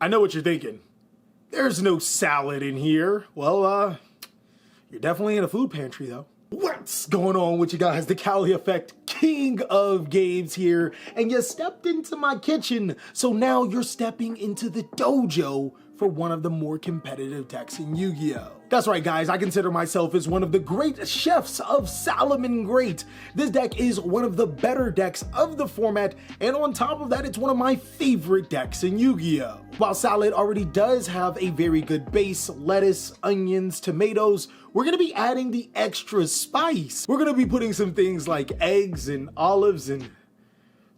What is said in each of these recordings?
I know what you're thinking. There's no salad in here. Well, you're definitely in a food pantry though. What's going on with you guys? TheCaliEffect, king of games here, and you stepped into my kitchen, so now you're stepping into the dojo for one of the more competitive decks in Yu-Gi-Oh! That's right, guys, I consider myself as one of the great chefs of Salamangreat. This deck is one of the better decks of the format, and on top of that, it's one of my favorite decks in Yu-Gi-Oh! While Salad already does have a very good base, lettuce, onions, tomatoes, we're gonna be adding the extra spice. We're gonna be putting some things like eggs and olives and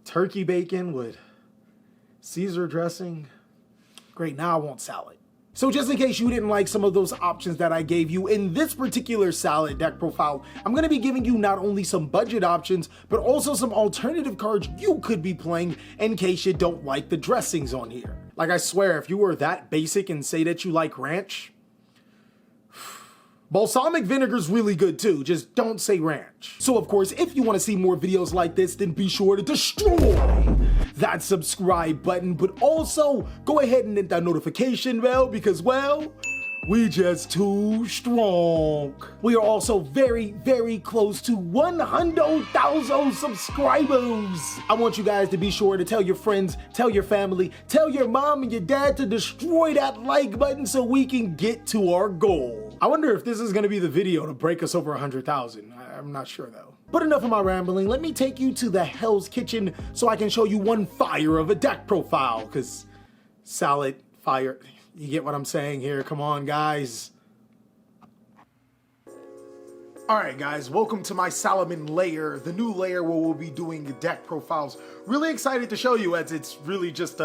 turkey bacon with Caesar dressing. Great, now I want salad. So just in case you didn't like some of those options that I gave you in this particular salad deck profile, I'm gonna be giving you not only some budget options, but also some alternative cards you could be playing in case you don't like the dressings on here. Like, I swear, if you were that basic and say that you like ranch, balsamic vinegar's really good too, just don't say ranch. So of course, if you want to see more videos like this, then be sure to destroy that subscribe button, but also go ahead and hit that notification bell because, well, we just too strong. We are also very, very close to 100,000 subscribers. I want you guys to be sure to tell your friends, tell your family, tell your mom and your dad to destroy that like button so we can get to our goal. I wonder if this is gonna be the video to break us over 100,000. I'm not sure though. But enough of my rambling, let me take you to the Hell's Kitchen so I can show you one fire of a deck profile, cause salad, fire, you get what I'm saying here, come on guys. Alright guys, welcome to my Salaman layer, the new layer where we'll be doing deck profiles. Really excited to show you as it's really just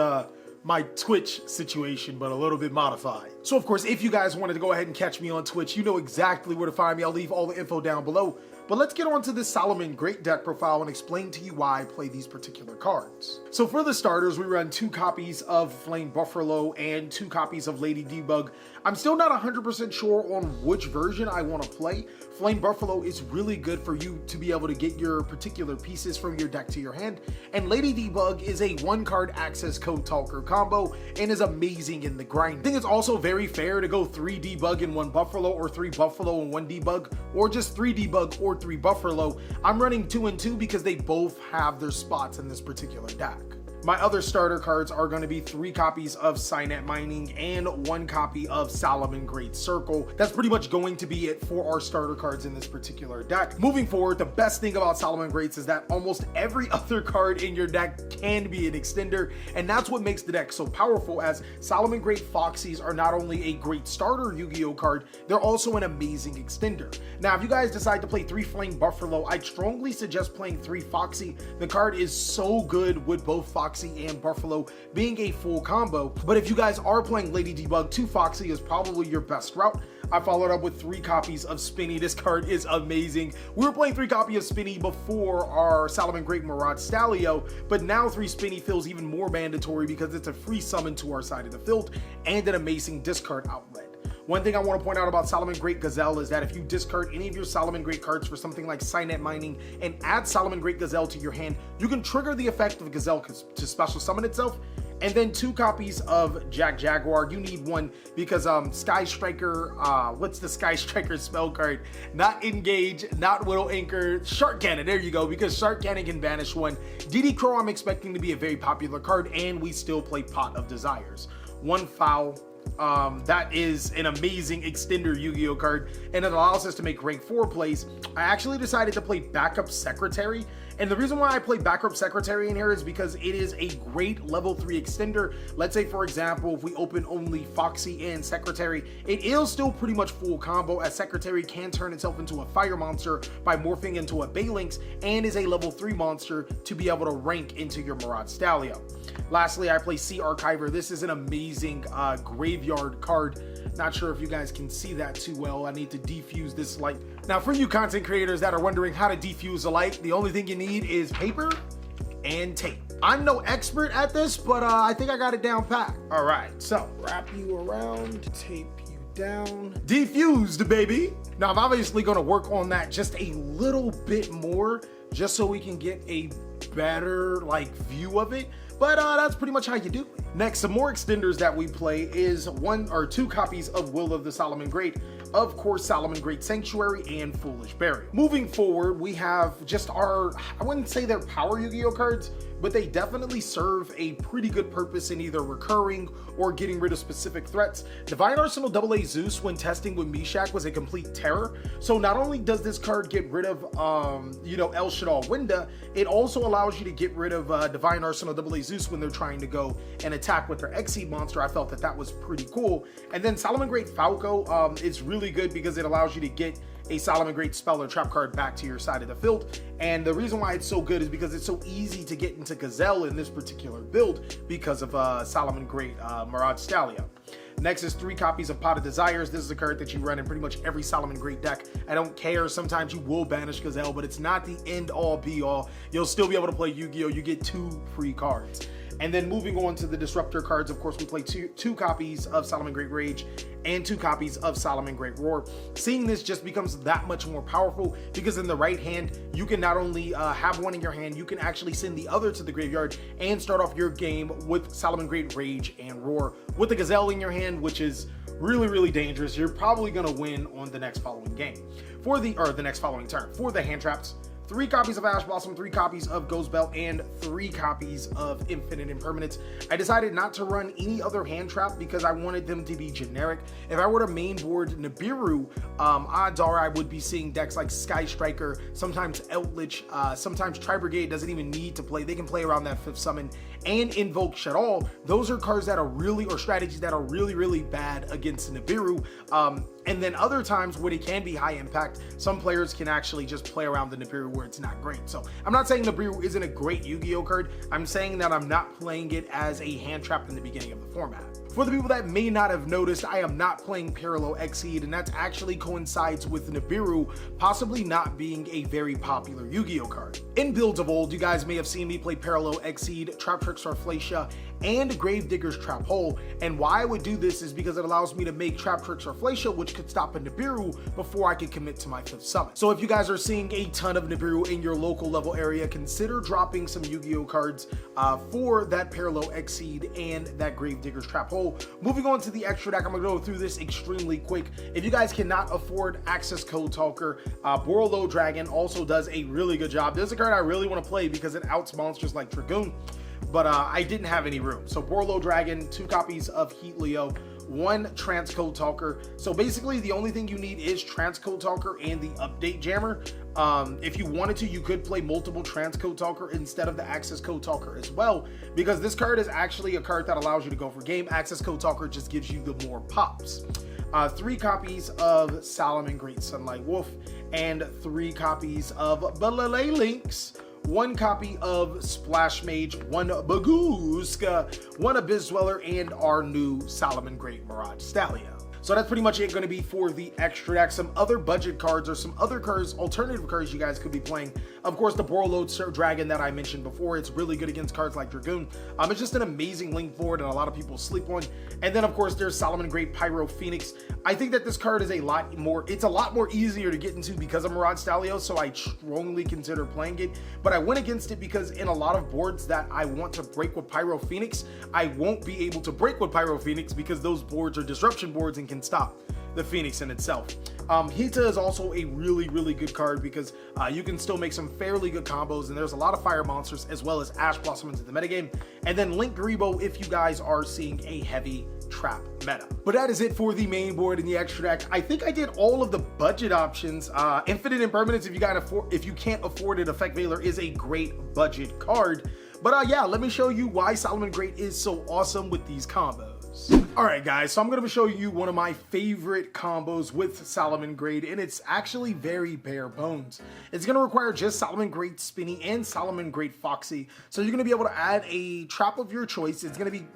my Twitch situation, but a little bit modified. So of course, if you guys wanted to go ahead and catch me on Twitch, you know exactly where to find me. I'll leave all the info down below. But let's get on to this Salamangreat deck profile and explain to you why I play these particular cards. So for the starters, we run 2 copies of Flame Buffalo and 2 copies of Lady Debug. I'm still not 100% sure on which version I want to play. Flame Buffalo is really good for you to be able to get your particular pieces from your deck to your hand, and Lady Debug is a 1-card access code talker combo and is amazing in the grind. I think it's also very fair to go 3 Debug in 1 Buffalo, or 3 Buffalo and 1 Debug, or just 3 Debug or 3 Buffalo. I'm running 2 and 2 because they both have their spots in this particular deck. My other starter cards are going to be 3 copies of Signet Mining and 1 copy of Salamangreat Circle. That's pretty much going to be it for our starter cards in this particular deck. Moving forward, the best thing about Salamangreats is that almost every other card in your deck can be an extender, and that's what makes the deck so powerful, as Salamangreat Foxies are not only a great starter Yu-Gi-Oh card, they're also an amazing extender. Now, if you guys decide to play 3 Flame Buffalo, I'd strongly suggest playing 3 Foxy. The card is so good with both Foxy and Buffalo being a full combo, but if you guys are playing Lady Debug, 2 Foxy is probably your best route. I followed up with 3 copies of Spinny. This card is amazing. We were playing 3 copies of Spinny before our Salamangreat Maraude Stalio, but now 3 Spinny feels even more mandatory because it's a free summon to our side of the field and an amazing discard outlet. One thing I want to point out about Salamangreat Gazelle is that if you discard any of your Salamangreat cards for something like Signet Mining and add Salamangreat Gazelle to your hand, you can trigger the effect of Gazelle to special summon itself, and then 2 copies of Jack Jaguar. You need 1 because Sky Striker, what's the Sky Striker spell card? Not Engage, not Widow Anchor, Shark Cannon, there you go, because Shark Cannon can banish 1. DD Crow I'm expecting to be a very popular card, and we still play Pot of Desires. 1 Foul. That is an amazing extender Yu-Gi-Oh card, and it allows us to make rank 4 plays. I actually decided to play Backup Secretary, and the reason why I play Backup Secretary in here is because it is a great level 3 extender. Let's say, for example, if we open only Foxy and Secretary, it is still pretty much full combo, as Secretary can turn itself into a fire monster by morphing into a Balinx, and is a level 3 monster to be able to rank into your Maraude Stalio. Lastly, I play Sea Archiver. This is an amazing graveyard card. Not sure if you guys can see that too well. I need to defuse this light. Now, for you content creators that are wondering how to defuse a light, the only thing you need is paper and tape. I'm no expert at this, but I think I got it down pat. All right, so wrap you around, tape you down, defused, baby. Now, I'm obviously gonna work on that just a little bit more, just so we can get a better view of it. But that's pretty much how you do it. Next, some more extenders that we play is 1 or 2 copies of Will of the Salamangreat, of course Salamangreat Sanctuary, and Foolish Berry. Moving forward, we have just our, I wouldn't say they're power Yu-Gi-Oh cards, but they definitely serve a pretty good purpose in either recurring or getting rid of specific threats. Divine Arsenal AA Zeus, when testing with Meshach, was a complete terror. So not only does this card get rid of, El Shaddai Winda, it also allows you to get rid of Divine Arsenal AA Zeus when they're trying to go and attack with their Exceed monster. I felt that that was pretty cool. And then Salamangreat Falco is really good because it allows you to get a Salamangreat spell or trap card back to your side of the field. And the reason why it's so good is because it's so easy to get into Gazelle in this particular build because of Salamangreat Mirage Stallion. Next is 3 copies of Pot of Desires. This is a card that you run in pretty much every Salamangreat deck. I don't care, sometimes you will banish Gazelle, but it's not the end all be all. You'll still be able to play Yu-Gi-Oh! You get 2 free cards. And then moving on to the Disruptor cards, of course, we play two copies of Salamangreat Rage and 2 copies of Salamangreat Roar. Seeing this just becomes that much more powerful because in the right hand, you can not only have one in your hand, you can actually send the other to the graveyard and start off your game with Salamangreat Rage and Roar with the Gazelle in your hand, which is really, really dangerous. You're probably going to win on the next following game. The next following turn. For the hand traps, 3 copies of Ash Blossom, 3 copies of Ghost Belt, and 3 copies of Infinite Impermanence. I decided not to run any other hand trap because I wanted them to be generic. If I were to main board Nibiru, odds are I would be seeing decks like Sky Striker, sometimes Eldritch, sometimes Tri-Brigade doesn't even need to play. They can play around that 5th summon and Invoke Shadal. Those are cards that are really, or strategies that are really, really bad against Nibiru. And then other times when it can be high impact, some players can actually just play around the Nibiru where it's not great. So I'm not saying Nibiru isn't a great Yu-Gi-Oh card. I'm saying that I'm not playing it as a hand trap in the beginning of the format. For the people that may not have noticed, I am not playing Parallel Exceed, and that actually coincides with Nibiru possibly not being a very popular Yu-Gi-Oh card. In builds of old, you guys may have seen me play Parallel Exceed, Trap Tricks Farflacia, and Gravedigger's Trap Hole, and why I would do this is because it allows me to make Trap Tricks Farflacia, which could stop a Nibiru before I could commit to my 5th summon. So if you guys are seeing a ton of Nibiru in your local level area, consider dropping some Yu-Gi-Oh cards for that Parallel Exceed and that Gravedigger's Trap Hole. Moving on to the extra deck, I'm gonna go through this extremely quick. If you guys cannot afford Access Code Talker, Borolo Dragon also does a really good job. This is a card I really want to play because it outs monsters like Dragoon, but I didn't have any room. So Borolo Dragon, 2 copies of Heat Leo, 1 Transcode Talker. So basically the only thing you need is Transcode Talker and the Update Jammer. If you wanted to, you could play multiple Transcode Talker instead of the Access Code Talker as well, because this card is actually a card that allows you to go for game. Access Code Talker just gives you the more pops. 3 copies of Salamangreat Sunlight Wolf, and 3 copies of Balalay Links, 1 copy of Splash Mage, 1 Bagooska, 1 Abyss Dweller, and our new Salamangreat Mirage Stallion. So that's pretty much it going to be for the extra deck. Some other budget cards or some other cards, alternative cards you guys could be playing. Of course, the Borolo Dragon that I mentioned before, it's really good against cards like Dragoon. It's just an amazing link board and a lot of people sleep on. And then of course there's Salamangreat Pyro Phoenix. I think that this card is a lot more easier to get into because of Mirage Stallion, so I strongly consider playing it. But I went against it because in a lot of boards that I want to break with Pyro Phoenix, I won't be able to break with Pyro Phoenix because those boards are disruption boards and can stop the Phoenix in itself. Hita is also a really, really good card because you can still make some fairly good combos, and there's a lot of fire monsters as well as Ash Blossom into the metagame. And then Link Garibo if you guys are seeing a heavy trap meta. But that is it for the main board and the extra deck. I think I did all of the budget options. Infinite Impermanence, if you can't afford it, Effect Veiler is a great budget card. But yeah, let me show you why Salamangreat is so awesome with these combos. Alright guys, so I'm going to show you one of my favorite combos with Salamangreat, and it's actually very bare bones. It's going to require just Salamangreat Spinny and Salamangreat Foxy, so you're going to be able to add a trap of your choice. It's going to be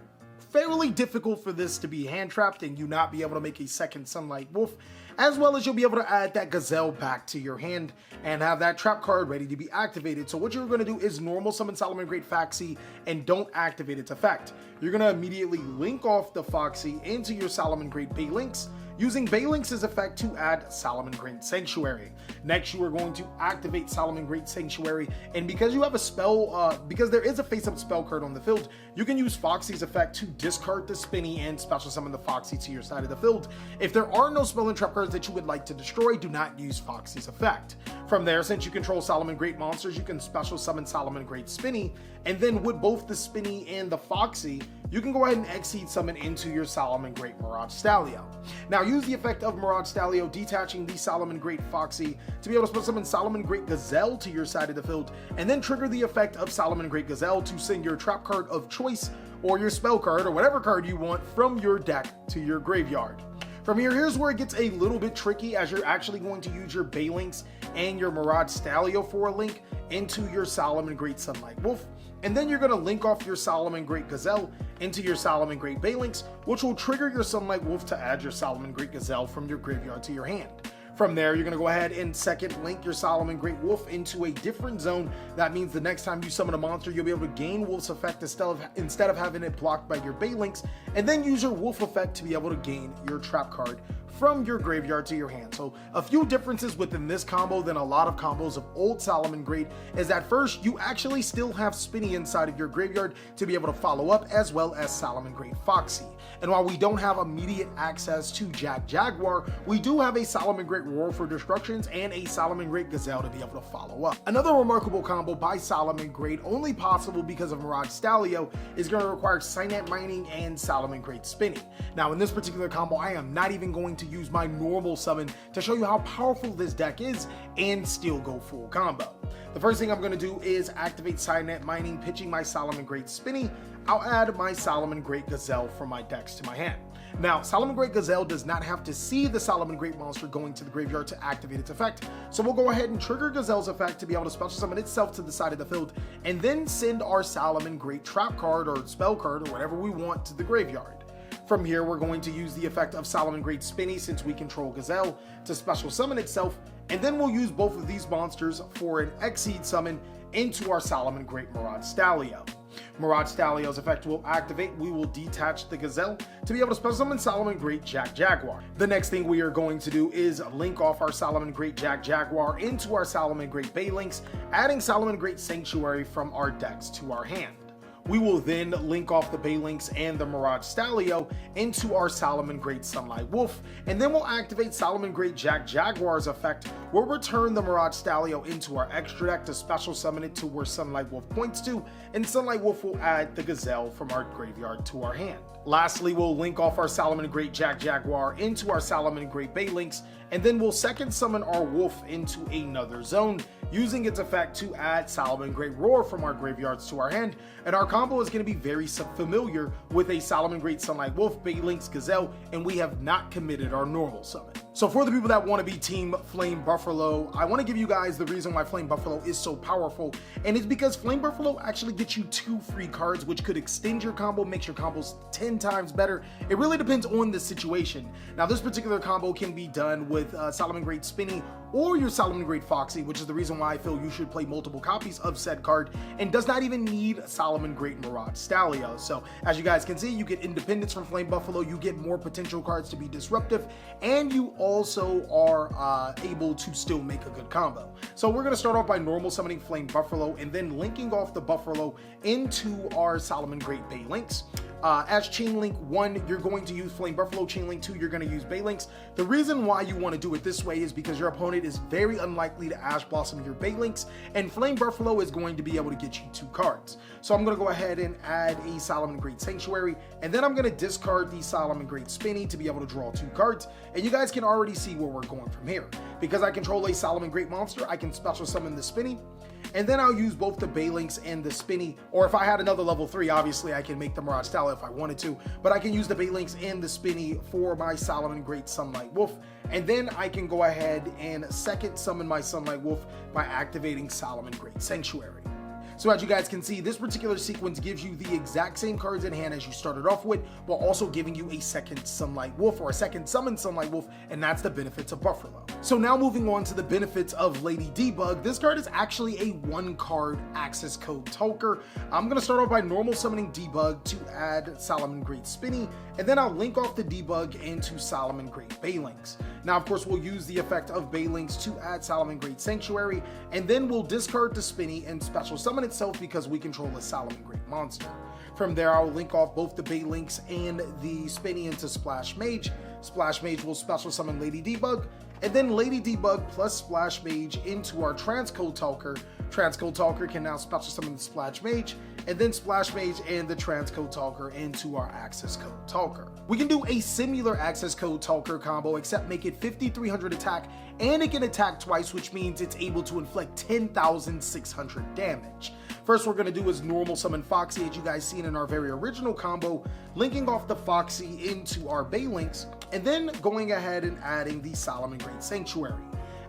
fairly difficult for this to be hand trapped and you not be able to make a second Sunlight Wolf, as well as you'll be able to add that Gazelle back to your hand and have that trap card ready to be activated. So what you're going to do is normal summon Salamangreat Foxy and don't activate its effect. You're going to immediately link off the Foxy into your Salamangreat Bay Links. using Balinx's effect to add Salamangreat Sanctuary. Next, you are going to activate Salamangreat Sanctuary, and because you have a spell, because there is a face-up spell card on the field, you can use Foxy's effect to discard the Spinny and special summon the Foxy to your side of the field. If there are no spell and trap cards that you would like to destroy, do not use Foxy's effect. From there, since you control Salamangreat monsters, you can special summon Salamangreat Spinny, and then with both the Spinny and the Foxy, you can go ahead and Exceed summon into your Salamangreat Mirage Stallion. Now use the effect of Mirage Stallion, detaching the Salamangreat Foxy to be able to special summon Salamangreat Gazelle to your side of the field, and then trigger the effect of Salamangreat Gazelle to send your trap card of choice or your spell card or whatever card you want from your deck to your graveyard. From here, here's where it gets a little bit tricky, as you're actually going to use your Balinx and your Mirage Stallion for a link into your Salamangreat Sunlight Wolf, and then you're going to link off your Salamangreat Gazelle into your Salamangreat Balinx, which will trigger your Sunlight Wolf to add your Salamangreat Gazelle from your graveyard to your hand. From there, you're going to go ahead and second link your Salamangreat Wolf into a different zone. That means the next time you summon a monster, you'll be able to gain Wolf's effect instead of having it blocked by your Balinx, and then use your Wolf effect to be able to gain your trap card from your graveyard to your hand. So a few differences within this combo than a lot of combos of old Salamangreat is that first, you actually still have Spinny inside of your graveyard to be able to follow up, as well as Salamangreat Foxy. And while we don't have immediate access to Jaguar, we do have a Salamangreat Roar for Destructions and a Salamangreat Gazelle to be able to follow up. Another remarkable combo by Salamangreat, only possible because of Mirage Stallion, is going to require Cyanide Mining and Salamangreat Spinny. Now in this particular combo, I am not even going to use my normal summon to show you how powerful this deck is and still go full combo. The first thing I'm going to do is activate Cyanide Mining, pitching my Salamangreat Spinny. I'll add my Salamangreat Gazelle from my decks to my hand. Now, Salamangreat Gazelle does not have to see the Salamangreat monster going to the graveyard to activate its effect, so we'll go ahead and trigger Gazelle's effect to be able to special summon itself to the side of the field, and then send our Salamangreat trap card or spell card or whatever we want to the graveyard. From here, we're going to use the effect of Salamangreat Spinny, since we control Gazelle, to special summon itself, and then we'll use both of these monsters for an Exceed summon into our Salamangreat Mirage Stallion. Mirage Stallion's effect will activate. We will detach the Gazelle to be able to special summon Salamangreat Jaguar. The next thing we are going to do is link off our Salamangreat Jaguar into our Salamangreat Balinx, adding Salamangreat Sanctuary from our decks to our hand. We will then link off the Balinx and the Mirage Stallion into our Salamangreat Sunlight Wolf, and then we'll activate Salamangreat Jaguar's effect. We'll return the Mirage Stallion into our extra deck to special summon it to where Sunlight Wolf points to, and Sunlight Wolf will add the Gazelle from our graveyard to our hand. Lastly, we'll link off our Salamangreat Jaguar into our Salamangreat Balinx, and then we'll second summon our Wolf into another zone, using its effect to add Salamangreat Roar from our graveyards to our hand, and our combo is going to be very familiar with a Salamangreat Sunlight Wolf, Balinx, Gazelle, and we have not committed our normal summon. So for the people that want to be Team Flame Buffalo, I want to give you guys the reason why Flame Buffalo is so powerful, and it's because Flame Buffalo actually gets you 2 free cards, which could extend your combo, makes your combos 10 times better. It really depends on the situation. Now this particular combo can be done with Salamangreat Spinny or your Salamangreat Foxy, which is the reason why I feel you should play multiple copies of said card, and does not even need Salamangreat Mirage Stallion. So as you guys can see, you get independence from Flame Buffalo, you get more potential cards to be disruptive, and you also are able to still make a good combo. So we're going to start off by normal summoning Flame Buffalo and then linking off the Buffalo into our Salamangreat Balinx. As Chain Link 1, you're going to use Flame Buffalo. Chain Link 2, you're going to use Balinx. The reason why you want to do it this way is because your opponent is very unlikely to Ash Blossom your Balinx, and Flame Buffalo is going to be able to get you 2 cards. So I'm going to go ahead and add a Salamangreat Sanctuary, and then I'm going to discard the Salamangreat Spinny to be able to draw 2 cards, and you guys can already see where we're going from here. Because I control a Salamangreat monster, I can special summon the Spinny, and then I'll use both the Balinx and the Spinny, or if I had another level 3, obviously I can make the Mirage Stallion if I wanted to, but I can use the Balinx and the Spinny for my Salamangreat Sunlight Wolf, and then I can go ahead and second summon my Sunlight Wolf by activating Salamangreat Sanctuary. So as you guys can see, this particular sequence gives you the exact same cards in hand as you started off with, while also giving you a second Sunlight Wolf, or a second summon Sunlight Wolf, and that's the benefits of Buffalo. So now moving on to the benefits of Lady Debug, this card is actually a 1-card access code talker. I'm going to start off by normal summoning Debug to add Salamangreat Spinny, and then I'll link off the Debug into Salamangreat Baylinks. Now of course we'll use the effect of Baylinks to add Salamangreat Sanctuary, and then we'll discard the Spinny and special summon itself because we control a Salamangreat monster. From there I'll link off both the Baylinks and the Spinny into Splash Mage. Splash Mage will special summon Lady Debug, and then Lady Debug plus Splash Mage into our Transcode Talker. Transcode Talker can now special summon the Splash Mage, and then Splash Mage and the Transcode Talker into our Access Code Talker. We can do a similar Access Code Talker combo, except make it 5300 attack, and it can attack twice, which means it's able to inflict 10,600 damage. First we're going to do is normal summon Foxy, as you guys seen in our very original combo, linking off the Foxy into our Baylinks, and then going ahead and adding the Salamangreat Sanctuary.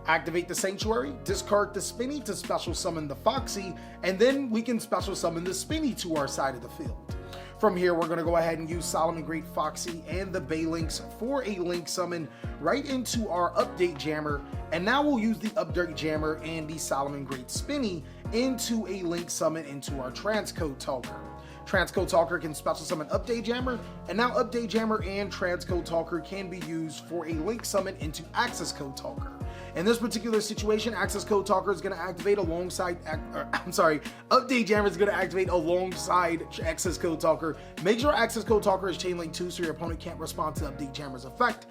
Activate the Sanctuary, discard the Spinny to special summon the Foxy, and then we can special summon the Spinny to our side of the field. From here, we're going to go ahead and use Salamangreat Foxy and the Baylinks for a link summon right into our Update Jammer, and now we'll use the Update Jammer and the Salamangreat Spinny into a link summon into our Transcode Talker. Transcode Talker can special summon Update Jammer, and now Update Jammer and Transcode Talker can be used for a link summon into Access Code Talker. In this particular situation, Access Code Talker is going to activate alongside, Update Jammer is going to activate alongside Access Code Talker. Make sure Access Code Talker is chain linked too, so your opponent can't respond to Update Jammer's effect.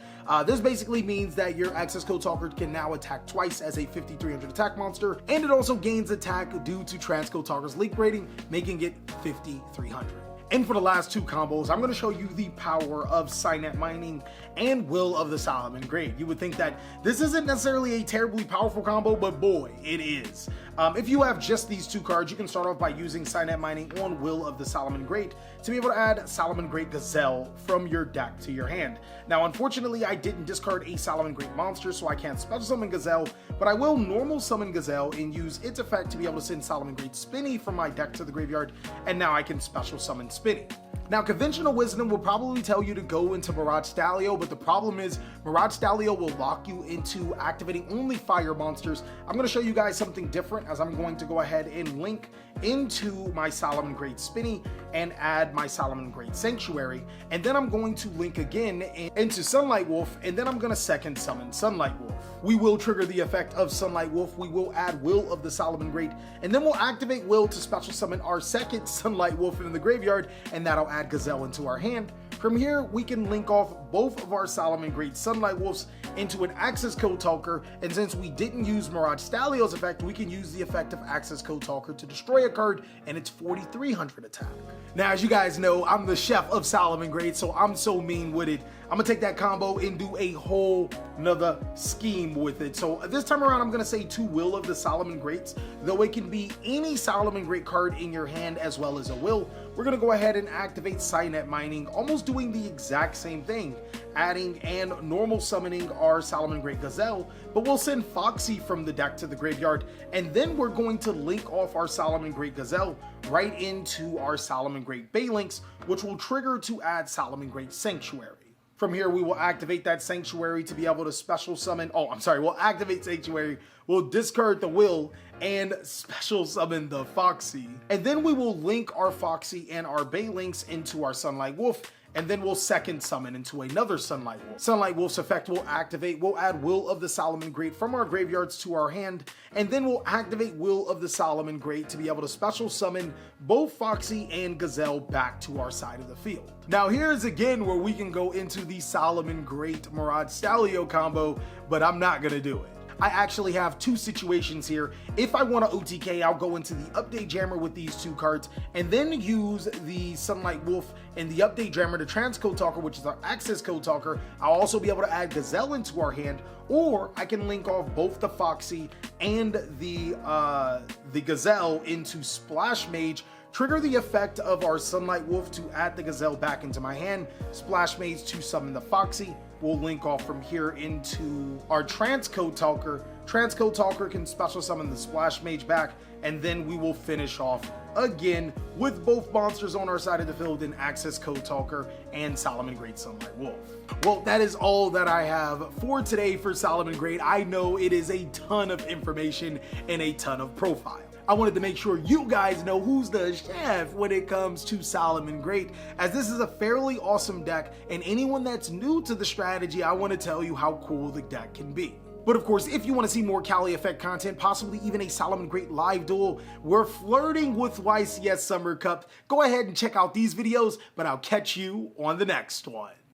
This basically means that your Access Code Talker can now attack twice as a 5300 attack monster, and it also gains attack due to Transcode Talker's leak rating, making it 5300. And for the last two combos, I'm going to show you the power of Signet Mining and Will of the Salamangreat. You would think that this isn't necessarily a terribly powerful combo, but boy, it is. If you have just these two cards, you can start off by using Signet Mining on Will of the Salamangreat to be able to add Salamangreat Gazelle from your deck to your hand. Now, unfortunately, I didn't discard a Salamangreat monster, so I can't special summon Gazelle, but I will normal summon Gazelle and use its effect to be able to send Salamangreat Spinny from my deck to the graveyard, and now I can special summon Spinny. Now, conventional wisdom will probably tell you to go into Mirage Stalio, but the problem is Mirage Stalio will lock you into activating only fire monsters. I'm going to show you guys something different, as I'm going to go ahead and link into my Salamangreat Spinny and add my Salamangreat Sanctuary, and then I'm going to link again into Sunlight Wolf, and then I'm going to second summon Sunlight Wolf. We will trigger the effect of Sunlight Wolf, we will add Will of the Salamangreat, and then we'll activate Will to special summon our second Sunlight Wolf in the graveyard, and that'll add Gazelle into our hand. From here, we can link off both of our Salamangreat Sunlight Wolves into an Access Code Talker, and since we didn't use Mirage Stalio's effect, we can use the effect of Access Code Talker to destroy a card, and it's 4300 attack. Now, as you guys know, I'm the chef of Salamangreat, so I'm so mean with it. I'm gonna take that combo and do a whole nother scheme with it. So this time around, I'm gonna say 2 Will of the Salamangreats, though it can be any Salamangreat card in your hand as well as a Will. We're gonna go ahead and activate Signet Mining, almost doing the exact same thing, adding and normal summoning our Salamangreat Gazelle, but we'll send Foxy from the deck to the graveyard, and then we're going to link off our Salamangreat Gazelle right into our Salamangreat Baylinks, which will trigger to add Salamangreat Sanctuary. From here, we will activate that Sanctuary to be able to special summon, we'll activate Sanctuary, we'll discard the Will, and special summon the Foxy. And then we will link our Foxy and our Baylinks into our Sunlight Wolf, and then we'll second summon into another Sunlight Wolf. Sunlight Wolf's effect will activate, we'll add Will of the Salamangreat from our graveyards to our hand, and then we'll activate Will of the Salamangreat to be able to special summon both Foxy and Gazelle back to our side of the field. Now here's again where we can go into the Salamangreat Mirage Stalio combo, but I'm not gonna do it. I actually have two situations here. If I want to OTK, I'll go into the Update Jammer with these two cards, and then use the Sunlight Wolf and the Update Jammer to Transcode Talker, which is our Access Code Talker. I'll also be able to add Gazelle into our hand, or I can link off both the Foxy and the Gazelle into Splash Mage, trigger the effect of our Sunlight Wolf to add the Gazelle back into my hand, Splash Mage to summon the Foxy. We'll link off from here into our Transcode Talker, Transcode Talker can special summon the Splash Mage back, and then we will finish off again with both monsters on our side of the field in Access Code Talker and Salamangreat Sunlight Wolf. Well, that is all that I have for today for Salamangreat. I know it is a ton of information and a ton of profile. I wanted to make sure you guys know who's the chef when it comes to Salamangreat, as this is a fairly awesome deck, and anyone that's new to the strategy, I want to tell you how cool the deck can be. But of course, if you want to see more TheCaliEffect content, possibly even a Salamangreat live duel, we're flirting with YCS Summer Cup. Go ahead and check out these videos, but I'll catch you on the next one.